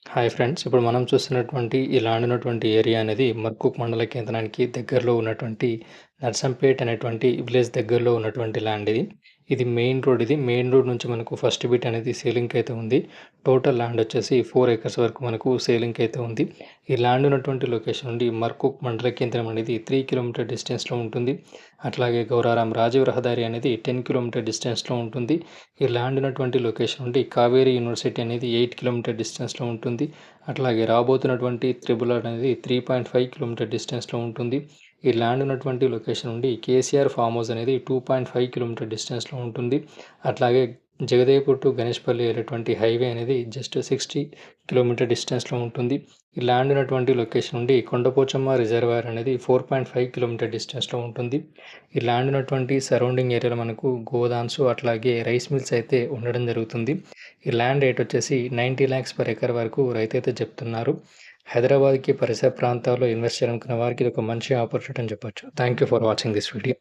Hi friends. ఇప్పుడు మనం చూస్తున్నటువంటి ఈ ల్యాండ్ ఉన్నటువంటి ఏరియా అనేది మర్కూక్ మండల కేంద్రానికి దగ్గరలో ఉన్నటువంటి నర్సంపేట్ అనేటువంటి విలేజ్ దగ్గరలో ఉన్నటువంటి ల్యాండ్ ఇది. ఇది మెయిన్ రోడ్. ఇది మెయిన్ రోడ్ నుంచి మనకు ఫస్ట్ బిట్ అనేది సేలింగ్‌కి అయితే ఉంది. టోటల్ ల్యాండ్ వచ్చేసి 4 ఎకర్స్ వరకు మనకు సేలింగ్‌కి అయితే ఉంది. ఈ ల్యాండ్ ఉన్నటువంటి లొకేషన్ నుండి మర్కూక్ మండల కేంద్రం అనేది 3 కిలోమీటర్ డిస్టెన్స్‌లో ఉంటుంది. అట్లాగే గౌరారం రాజీవ్ రహదారి అనేది 10 కిలోమీటర్ డిస్టెన్స్‌లో ఉంటుంది. ఈ ల్యాండ్ ఉన్నటువంటి లొకేషన్ నుండి కావేరీ యూనివర్సిటీ అనేది 8 కిలోమీటర్ డిస్టెన్స్‌లో ఉంటుంది. అట్లాగే రాబోతున్నటువంటి త్రిబుల్ అనేది 3.5 కిలోమీటర్ డిస్టెన్స్‌లో ఉంటుంది. ఈ ల్యాండ్ ఉన్నటువంటి లొకేషన్ నుండి కేసీఆర్ ఫార్మ్ హౌస్ అనేది 2.5 కిలోమీటర్ డిస్టెన్స్‌లో ఉంటుంది. అట్లాగే జగదేవ్‌పూర్ టు గణేష్పల్లి వెళ్ళేటువంటి హైవే అనేది జస్ట్ 60 కిలోమీటర్ డిస్టెన్స్‌లో ఉంటుంది. ఈ ల్యాండ్ ఉన్నటువంటి లొకేషన్ నుండి కొండపోచమ్మ రిజర్వాయర్ అనేది 4.5 కిలోమీటర్ డిస్టెన్స్‌లో ఉంటుంది. ఈ ల్యాండ్ ఉన్నటువంటి సరౌండింగ్ ఏరియాలో మనకు గోదామ్స్ అట్లాగే రైస్ మిల్స్ అయితే ఉండడం జరుగుతుంది. ఈ ల్యాండ్ రేట్ వచ్చేసి 90 లాక్స్ పర్ ఎకర్ వరకు రైతైతే చెప్తున్నారు. హైదరాబాద్‌కి పరిసర ప్రాంతాల్లో ఇన్వెస్ట్ చేయాలనుకున్న వారికి ఇది ఒక మంచి ఆపర్చునిటీ అని చెప్పొచ్చు. Thank you for watching this video.